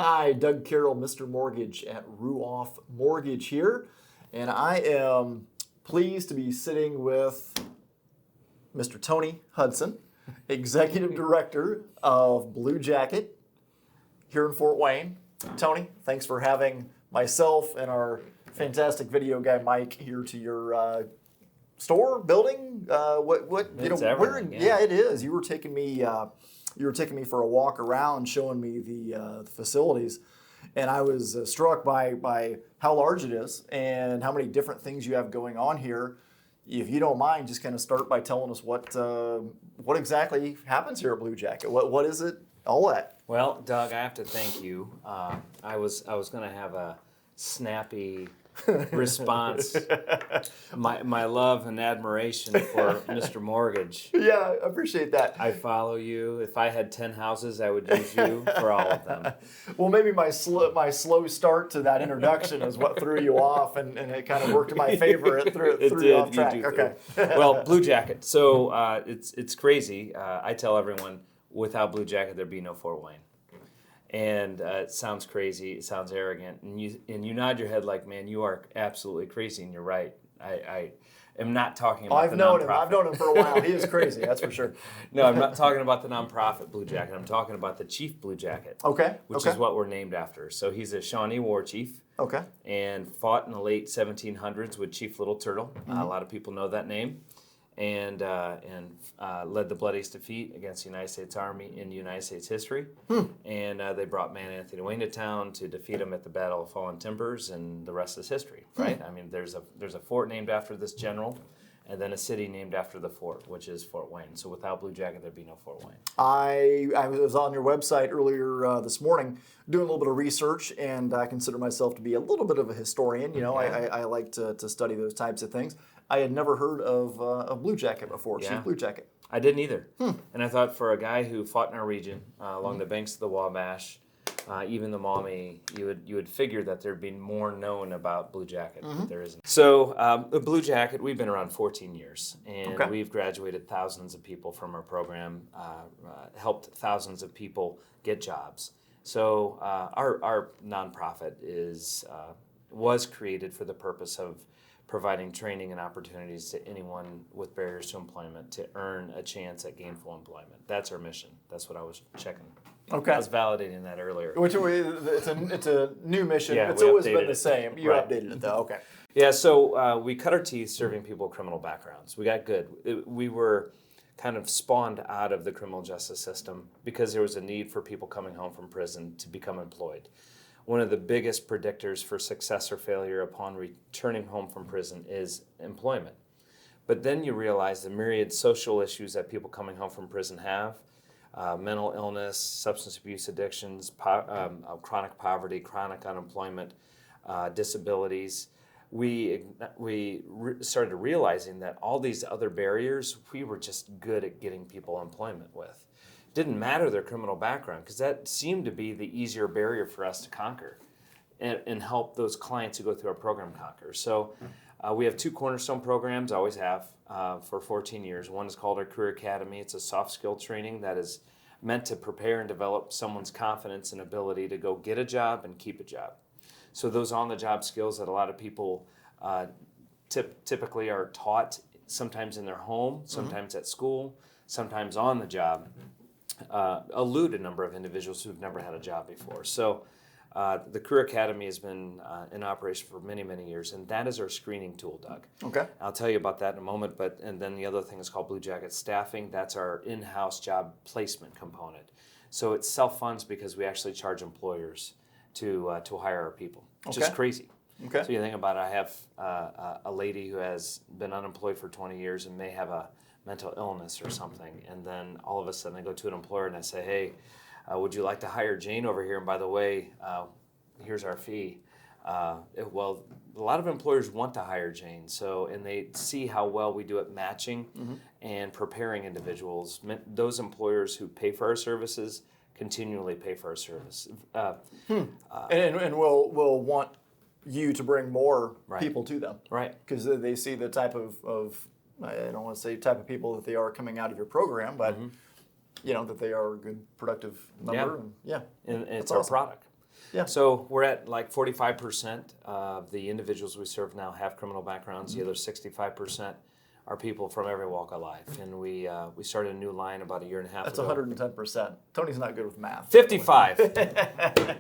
Hi, Doug Carroll, Mr. Mortgage at Ruoff Mortgage here. And I am pleased to be sitting with Mr. Tony Hudson, Executive Director of Blue Jacket here in Fort Wayne. Tony, thanks for having myself and our fantastic video guy Mike here to your store, building. Yeah, it is. You were taking me for a walk around, showing me the facilities, and I was struck by how large it is and how many different things you have going on here. If you don't mind, just kind of start by telling us what exactly happens here at Blue Jacket. What is it all at? Well, Doug, I have to thank you. I was going to have a snappy response. My love and admiration for Mr. Mortgage. Yeah, I appreciate that. I follow you. If I had 10 houses, I would use you for all of them. Well, maybe my slow start to that introduction is what threw you off, and it kind of worked in my favor. It threw you off track. Okay. Well, Blue Jacket. So it's crazy. I tell everyone, without Blue Jacket, there'd be no Fort Wayne. And it sounds crazy, it sounds arrogant, and you nod your head like, man, you are absolutely crazy, and you're right. I am not talking about the nonprofit. I've known him for a while. He is crazy, that's for sure. No, I'm not talking about the nonprofit Blue Jacket. I'm talking about the Chief Blue Jacket. Okay. Which is what we're named after. So he's a Shawnee war chief. Okay. And fought in the late 1700s with Chief Little Turtle. Mm-hmm. A lot of people know that name. And led the bloodiest defeat against the United States Army in United States history. And they brought Man Anthony Wayne to town to defeat him at the Battle of Fallen Timbers, and the rest is history, right? I mean, there's a fort named after this general, and then a city named after the fort, which is Fort Wayne. So without Blue Jacket, there'd be no Fort Wayne. I was on your website earlier this morning doing a little bit of research, and I consider myself to be a little bit of a historian. You know, I like to study those types of things. I had never heard of Blue Jacket before, Chief Blue Jacket. I didn't either. And I thought, for a guy who fought in our region along the banks of the Wabash, even the Maumee, you would figure that there'd be more known about Blue Jacket, but there isn't. So the Blue Jacket, we've been around 14 years, and we've graduated thousands of people from our program, helped thousands of people get jobs. So our nonprofit was created for the purpose of providing training and opportunities to anyone with barriers to employment to earn a chance at gainful employment. That's our mission. That's what I was checking. Okay. I was validating that earlier. Which it's a new mission. Yeah, it's we always updated been the it. same. You updated it though. Okay. Yeah, so we cut our teeth serving people with criminal backgrounds. We got good. We were kind of spawned out of the criminal justice system because there was a need for people coming home from prison to become employed. One of the biggest predictors for success or failure upon returning home from prison is employment. But then you realize the myriad social issues that people coming home from prison have, mental illness, substance abuse addictions, chronic poverty, chronic unemployment, disabilities. We started realizing that all these other barriers, we were just good at getting people employment with. Didn't matter their criminal background, because that seemed to be the easier barrier for us to conquer and help those clients who go through our program conquer. So we have two cornerstone programs, always have, for 14 years. One is called our Career Academy. It's a soft skill training that is meant to prepare and develop someone's confidence and ability to go get a job and keep a job. So those on-the-job skills that a lot of people typically are taught, sometimes in their home, sometimes at school, sometimes on the job, elude a number of individuals who've never had a job before. So the Career Academy has been in operation for many, many years, and that is our screening tool, Doug. Okay. I'll tell you about that in a moment, and then the other thing is called Blue Jacket Staffing. That's our in-house job placement component. So it self-funds because we actually charge employers to hire our people, which is crazy. Okay. So you think about it, I have a lady who has been unemployed for 20 years and may have a mental illness or something, and then all of a sudden I go to an employer and I say, hey, would you like to hire Jane over here? And by the way, here's our fee. Well, a lot of employers want to hire Jane, and they see how well we do at matching and preparing individuals. Those employers who pay for our services continually pay for our service. And will want you to bring more people to them. Right. Because they see the type of, I don't want to say type of people that they are coming out of your program, but you know, that they are a good, productive number. And it's that's our awesome. product. Yeah. So we're at like 45% of the individuals we serve now have criminal backgrounds. The other 65% are people from every walk of life. And we started a new line about a year and a half That's ago. 110%. Tony's not good with math. 55.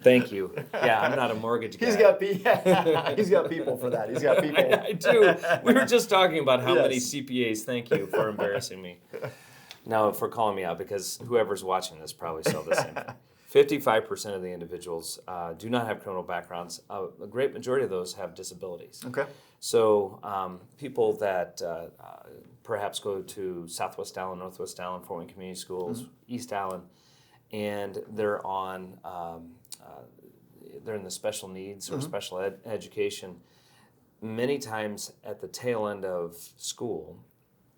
Thank you. Yeah, I'm not a mortgage guy. He's got people for that. He's got people. I do. We were just talking about how many Yes. CPAs. Thank you for embarrassing me. No, for calling me out, because whoever's watching this probably saw the same thing. 55% of the individuals do not have criminal backgrounds. A great majority of those have disabilities. Okay. So people that perhaps go to Southwest Allen, Northwest Allen, Fort Wayne Community Schools, East Allen, and they're on they're in the special needs or special education. Many times at the tail end of school,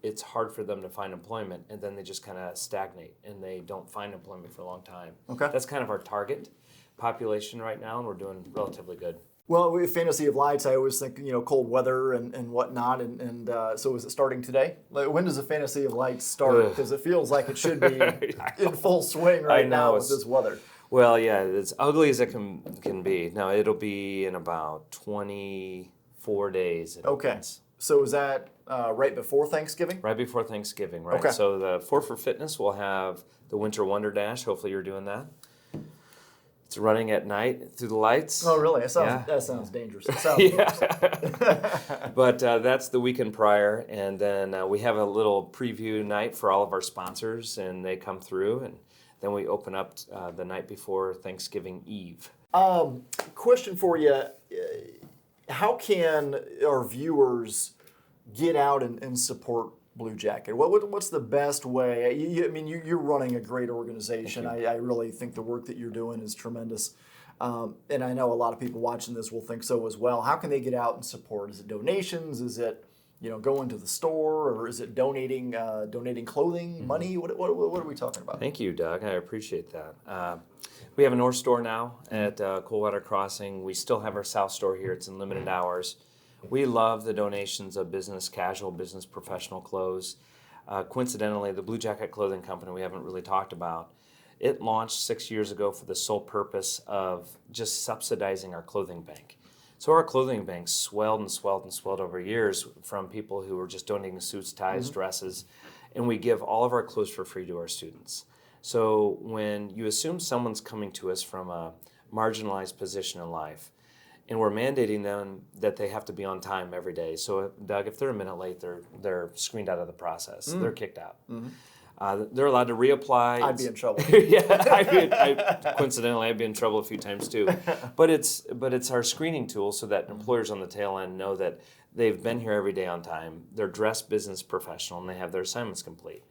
it's hard for them to find employment, and then they just kind of stagnate and they don't find employment for a long time. Okay. That's kind of our target population right now, and we're doing relatively good. Well, with Fantasy of Lights, I always think, cold weather and whatnot. And so is it starting today? Like, when does the Fantasy of Lights start? Because it feels like it should be in full swing right now with this weather. Well, yeah, it's ugly as it can be. Now, it'll be in about 24 days. It Okay. opens. So is that right before Thanksgiving? Right before Thanksgiving, right? Okay. So the 4 for Fitness will have the Winter Wonder Dash. Hopefully you're doing that. It's running at night through the lights. Oh, really? That sounds dangerous. It sounds dangerous. But that's the weekend prior, and then we have a little preview night for all of our sponsors, and they come through, and then we open up the night before Thanksgiving Eve. Question for you. How can our viewers get out and support Blue Jacket? What's the best way? You're running a great organization. I really think the work that you're doing is tremendous. And I know a lot of people watching this will think so as well. How can they get out and support? Is it donations? Is it going to the store, or is it donating clothing, money? What are we talking about? Thank you, Doug. I appreciate that. We have a north store now at Coldwater Crossing. We still have our south store here. It's in limited hours. We love the donations of business casual, business professional clothes. Coincidentally, the Blue Jacket Clothing Company we haven't really talked about. It launched 6 years ago for the sole purpose of just subsidizing our clothing bank. So our clothing bank swelled and swelled and swelled over years from people who were just donating suits, ties, dresses, and we give all of our clothes for free to our students. So when you assume someone's coming to us from a marginalized position in life, and we're mandating them that they have to be on time every day. So, Doug, if they're a minute late, they're screened out of the process. They're kicked out. They're allowed to reapply. I'd be in trouble. Coincidentally, I'd be in trouble a few times too. But it's our screening tool so that employers on the tail end know that they've been here every day on time. They're dressed business professional, and they have their assignments complete.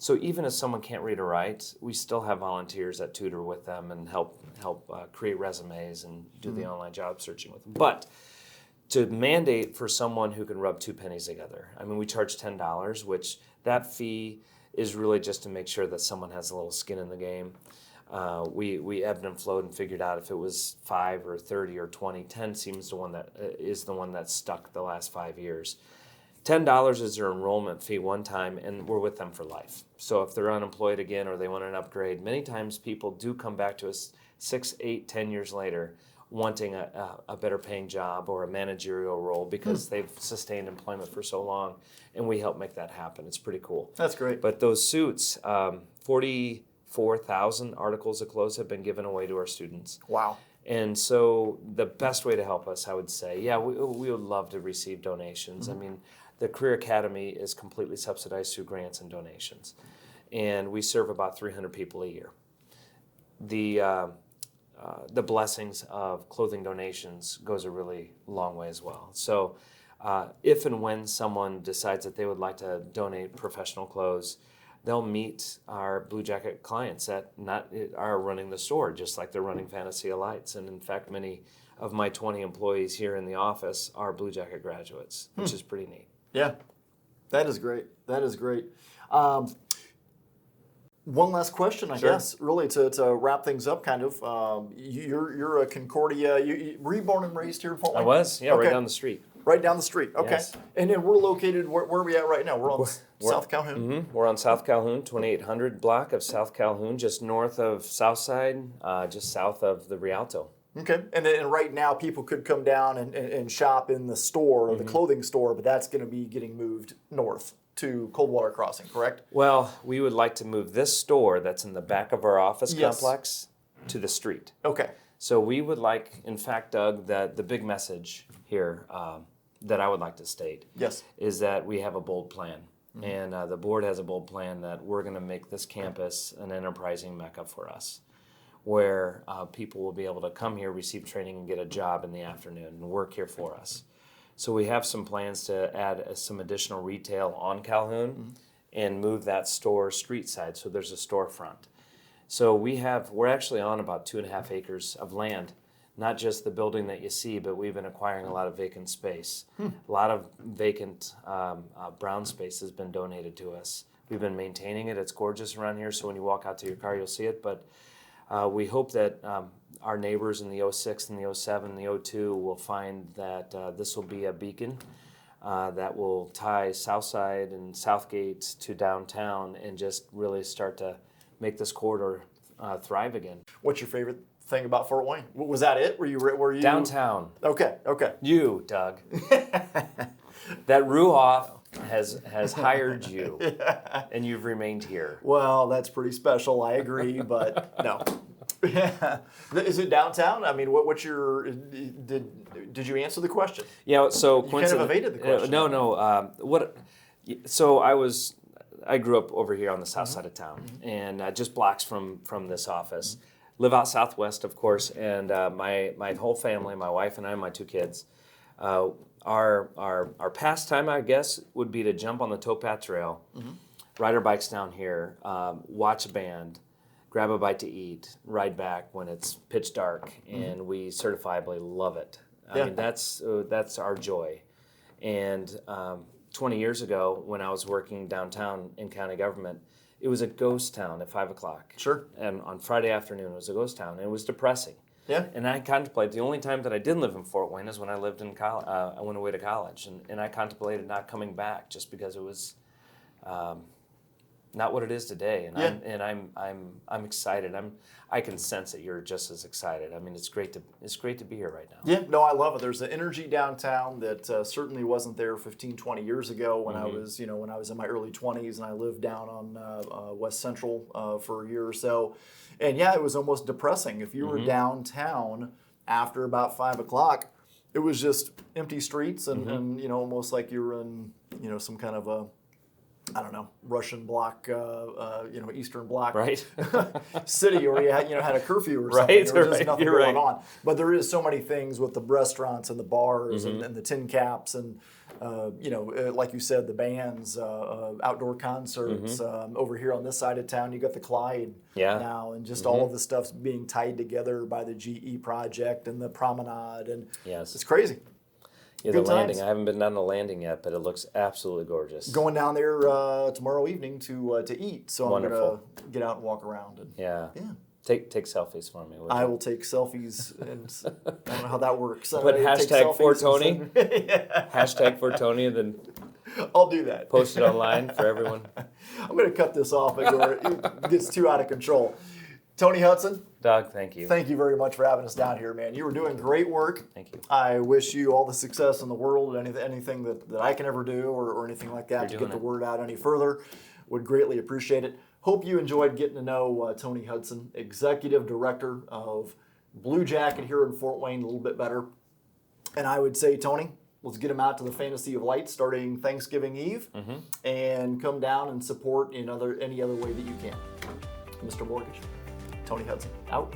So even if someone can't read or write, we still have volunteers that tutor with them and help create resumes and do the online job searching with them. But to mandate for someone who can rub two pennies together, we charge $10, which that fee is really just to make sure that someone has a little skin in the game. We ebbed and flowed and figured out if it was 5 or 30 or 20. 10 seems the one that's stuck the last 5 years. $10 is their enrollment fee one time, and we're with them for life. So if they're unemployed again or they want an upgrade, many times people do come back to us 6, 8, 10 years later wanting a better paying job or a managerial role because they've sustained employment for so long, and we help make that happen. It's pretty cool. That's great. But those suits, 44,000 articles of clothes have been given away to our students. Wow. And so the best way to help us, I would say, we would love to receive donations. The Career Academy is completely subsidized through grants and donations. And we serve about 300 people a year. The blessings of clothing donations goes a really long way as well. So if and when someone decides that they would like to donate professional clothes, they'll meet our Blue Jacket clients that are running the store, just like they're running Fantasy of Lights. And in fact, many of my 20 employees here in the office are Blue Jacket graduates, which is pretty neat. Yeah, that is great. That is great. One last question, I guess, really to wrap things up, kind of. You're a Concordia. Were you born and raised here in Fort Wayne? I was, right down the street. Right down the street. Okay. Yes. And then we're located, where are we at right now? We're on South Calhoun? We're on South Calhoun, 2800 block of South Calhoun, just north of Southside, just south of the Rialto. Okay. And then right now people could come down and shop in the store, or the clothing store, but that's going to be getting moved north to Coldwater Crossing, correct? Well, we would like to move this store that's in the back of our office Yes. complex to the street. Okay. So we would like, in fact, Doug, that the big message here that I would like to state Yes. is that we have a bold plan. And the board has a bold plan that we're going to make this campus an enterprising mecca for us, where people will be able to come here, receive training, and get a job in the afternoon and work here for us. So we have some plans to add some additional retail on Calhoun and move that store street side, so there's a storefront. So we're actually on about 2.5 acres of land, not just the building that you see, but we've been acquiring a lot of vacant space. A lot of vacant brown space has been donated to us. We've been maintaining it. It's gorgeous around here, so when you walk out to your car, you'll see it. But we hope that our neighbors in the 06 and the 07 and the 02 will find that this will be a beacon that will tie Southside and Southgate to downtown and just really start to make this corridor thrive again. What's your favorite thing about Fort Wayne? Was that it? Were you Downtown. Okay. You, Doug. That Ruoff has hired you, and you've remained here. Well, that's pretty special. I agree, but no. Is it downtown? I mean, what's your? Did you answer the question? Yeah. So You kind of evaded the question. No. What? So I grew up over here on the south side of town, and just blocks from this office. Live out southwest, of course, and my whole family, my wife and I, and my 2 kids. Our pastime, I guess, would be to jump on the towpath trail, ride our bikes down here, watch a band, grab a bite to eat, ride back when it's pitch dark, and we certifiably love it. I mean, that's our joy. And 20 years ago, when I was working downtown in county government, it was a ghost town at 5 o'clock. Sure. And on Friday afternoon, it was a ghost town, and it was depressing. Yeah. And I contemplated, the only time that I didn't live in Fort Wayne is when I lived in college. I went away to college, and I contemplated not coming back just because it was not what it is today. And I'm excited. I can sense that you're just as excited. I mean, it's great to be here right now. Yeah, no, I love it. There's an energy downtown that certainly wasn't there 15, 20 years ago when I was, when I was in my early 20s and I lived down on West Central for a year or so. And yeah, it was almost depressing. If you were downtown after about 5 o'clock, it was just empty streets and almost like you were in, some kind of a, I don't know, Russian bloc, Eastern bloc city, or you had a curfew or something. There was just nothing going on. But there is so many things with the restaurants and the bars and the tin caps and like you said, the bands, outdoor concerts. Over here on this side of town, you got the Clyde now, and just all of the stuff's being tied together by the GE project and the promenade, and it's crazy. Yeah, the landing. I haven't been down the landing yet, but it looks absolutely gorgeous. Going down there tomorrow evening to eat, so Wonderful. I'm gonna get out and walk around. And, yeah. Take selfies for me. I will take selfies, and I don't know how that works. But hashtag for Tony. Hashtag for Tony, and then I'll do that. Post it online for everyone. I'm going to cut this off before it gets too out of control. Tony Hudson. Doug, thank you. Thank you very much for having us down here, man. You were doing great work. Thank you. I wish you all the success in the world, anything that I can ever do or anything like that to get the word out any further. Would greatly appreciate it. Hope you enjoyed getting to know Tony Hudson, Executive Director of Blue Jacket here in Fort Wayne, a little bit better. And I would say, Tony, let's get him out to the Fantasy of Light starting Thanksgiving Eve and come down and support in any other way that you can. Mr. Mortgage, Tony Hudson, out.